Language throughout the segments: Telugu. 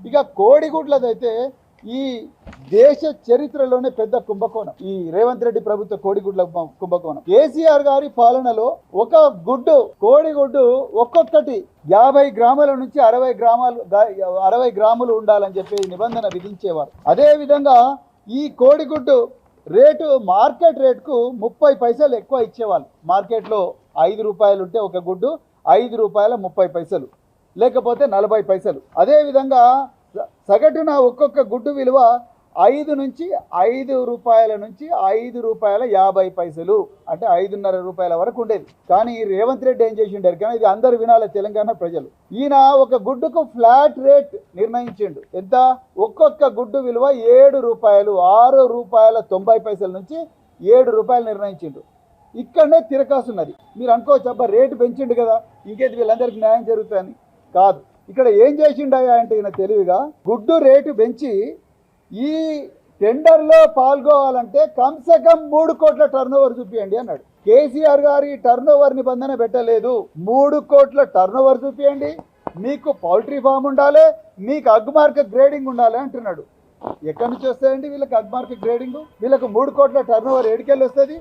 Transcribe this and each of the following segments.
ఇక కోడిగుడ్లదైతే ఈ దేశ చరిత్రలోనే పెద్ద కుంభకోణం ఈ రేవంత్ రెడ్డి ప్రభుత్వ కోడిగుడ్ల కుంభకోణం. కేసీఆర్ గారి పాలనలో ఒక కోడిగుడ్డు ఒక్కొక్కటి 50 గ్రాముల నుంచి 60 గ్రాములు ఉండాలని చెప్పి నిబంధన విధించేవారు. అదే విధంగా ఈ కోడిగుడ్డు రేటు మార్కెట్ రేటుకు 30 పైసలు ఎక్కువ ఇచ్చేవాళ్ళు. మార్కెట్లో 5 రూపాయలు ఉంటే ఒక గుడ్డు 5 రూపాయల 30 పైసలు, లేకపోతే 40 పైసలు. అదేవిధంగా సగటున ఒక్కొక్క గుడ్డు విలువ 5 రూపాయల నుంచి 5 రూపాయల 50 పైసలు, అంటే 5.5 రూపాయల వరకు ఉండేది. కానీ రేవంత్ రెడ్డి ఏం చేసిండారు, కానీ ఇది అందరు వినాలి తెలంగాణ ప్రజలు. ఈయన ఒక గుడ్డుకు ఫ్లాట్ రేట్ నిర్ణయించిండు. ఎంత? ఒక్కొక్క గుడ్డు విలువ 7 రూపాయలు, 6 రూపాయల 90 పైసల నుంచి 7 రూపాయలు నిర్ణయించిండు. ఇక్కడనే తిరకాసున్నది. మీరు అనుకోవచ్చు, అబ్బా రేటు పెంచిండు కదా, ఇంకేది వీళ్ళందరికీ న్యాయం జరుగుతుందని. కాదు, ఇక్కడ ఏం చేసిండయా అంటే ఈయన తెలివిగా గుడ్డు రేటు పెంచి ఈ టెండర్లో పాల్గొవాలంటే కమ్సే కమ్ 3 కోట్ల టర్నోవర్ చూపియండి అన్నాడు. కేసీఆర్ గారి టర్నోవర్ నిబంధన పెట్టలేదు. 3 కోట్ల టర్నోవర్ చూపియండి, మీకు పౌల్ట్రీ ఫామ్ ఉండాలి, మీకు అగ్మార్క్ గ్రేడింగ్ ఉండాలి అంటున్నాడు. ఎక్కడి నుంచి వస్తాయండి వీళ్ళకి అగ్మార్క్ గ్రేడింగ్? వీళ్ళకు 3 కోట్ల టర్నోవర్ ఏడికెళ్ళి వస్తుంది?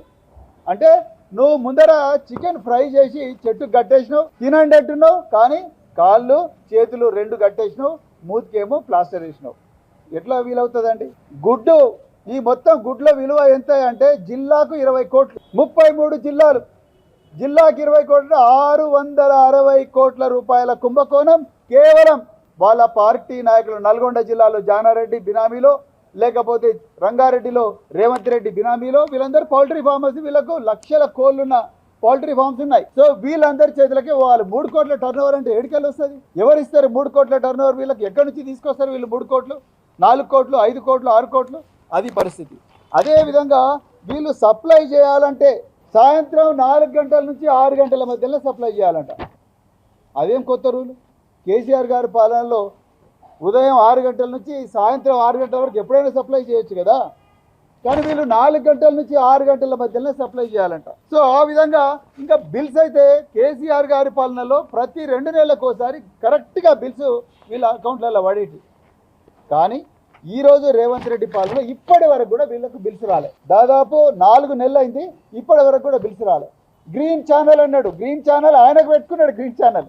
అంటే నువ్వు ముందర చికెన్ ఫ్రై చేసి చెట్టుకు కట్టేసినావు, తినండి అంటున్నావు, కానీ కాళ్ళు చేతులు 2 కట్టేసినావు, మూతికేమో ప్లాస్టర్ వేసినావు. ఎట్లా వీలవుతుందండి? గుడ్డు ఈ మొత్తం గుడ్ల విలువ ఎంత అంటే జిల్లాకు 20 కోట్లు, 33 జిల్లాలు, జిల్లాకు 20 కోట్లు, 660 కోట్ల రూపాయల కుంభకోణం కేవలం వాళ్ళ పార్టీ నాయకులు. నల్గొండ జిల్లాలో జానారెడ్డి బినామీలో, లేకపోతే రంగారెడ్డిలో రేవంత్ రెడ్డి బినామీలో, వీళ్ళందరూ పౌల్ట్రీ ఫార్మర్స్, వీళ్ళకు లక్షల కోళ్ళున్న పౌల్ట్రీ ఫార్మ్స్ ఉన్నాయి. సో వీళ్ళందరి చేతులకి వాళ్ళు 3 కోట్ల టర్నోవర్ అంటే ఏడికెళ్ళి వస్తుంది? ఎవరు ఇస్తారు 3 కోట్ల టర్నోవర్? వీళ్ళకి ఎక్కడి నుంచి తీసుకొస్తారు వీళ్ళు 3 కోట్లు, 4 కోట్లు, 5 కోట్లు, 6 కోట్లు? అది పరిస్థితి. అదేవిధంగా వీళ్ళు సప్లై చేయాలంటే సాయంత్రం 4 గంటల నుంచి 6 గంటల మధ్యలో సప్లై చేయాలంట. అదేం కొత్త రూలు? కేసీఆర్ గారి పాలనలో ఉదయం 6 గంటల నుంచి సాయంత్రం 6 గంటల వరకు ఎప్పుడైనా సప్లై చేయొచ్చు కదా, కానీ వీళ్ళు 4 గంటల నుంచి 6 గంటల మధ్యలో సప్లై చేయాలంట. సో ఆ విధంగా ఇంకా బిల్స్ అయితే కేసీఆర్ గారి పాలనలో ప్రతి 2 నెలలకు ఒకసారి కరెక్ట్గా బిల్స్ వీళ్ళ అకౌంట్లలో పడేటి. కానీ ఈరోజు రేవంత్ రెడ్డి పాలన ఇప్పటి వరకు కూడా వీళ్ళకు బిల్స్ రాలే. దాదాపు 4 నెలలు అయింది, ఇప్పటి వరకు కూడా బిల్స్ రాలే. గ్రీన్ ఛానల్ అన్నాడు, గ్రీన్ ఛానల్ ఆయనకు పెట్టుకున్నాడు. గ్రీన్ ఛానల్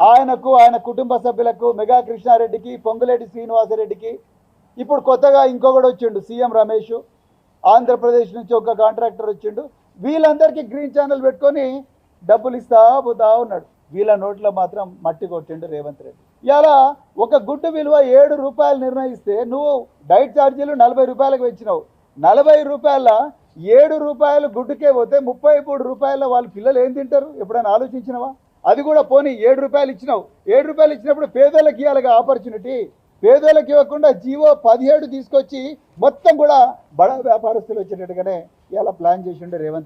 ఆయనకు, ఆయన కుటుంబ సభ్యులకు, మెగా కృష్ణారెడ్డికి, పొంగులేటి శ్రీనివాసరెడ్డికి, ఇప్పుడు కొత్తగా ఇంకొకటి వచ్చిండు సీఎం రమేష్, ఆంధ్రప్రదేశ్ నుంచి ఒక కాంట్రాక్టర్ వచ్చిండు. వీళ్ళందరికీ గ్రీన్ ఛానల్ పెట్టుకొని డబ్బులు ఇస్తా పోతా ఉన్నాడు. వీళ్ళ నోట్లో మాత్రం మట్టి కొట్టిండు రేవంత్ రెడ్డి. ఇలా ఒక గుడ్డు విలువ 7 రూపాయలు నిర్ణయిస్తే నువ్వు డైట్ ఛార్జీలు 40 రూపాయలకు పెంచినావు. 40 రూపాయల 7 రూపాయలు గుడ్డుకే పోతే 33 రూపాయల వాళ్ళ పిల్లలు ఏం తింటారు? ఎప్పుడైనా ఆలోచించినవా? అది కూడా పోనీ 7 రూపాయలు ఇచ్చినావు. 7 రూపాయలు ఇచ్చినప్పుడు పేదలకు ఇవ్వాలిగా ఆపర్చునిటీ. పేదలకు ఇవ్వకుండా జీవో 17 తీసుకొచ్చి మొత్తం కూడా బడా వ్యాపారస్తులు వచ్చేటట్టుగానే ఇలా ప్లాన్ చేసిండే రేవంత్.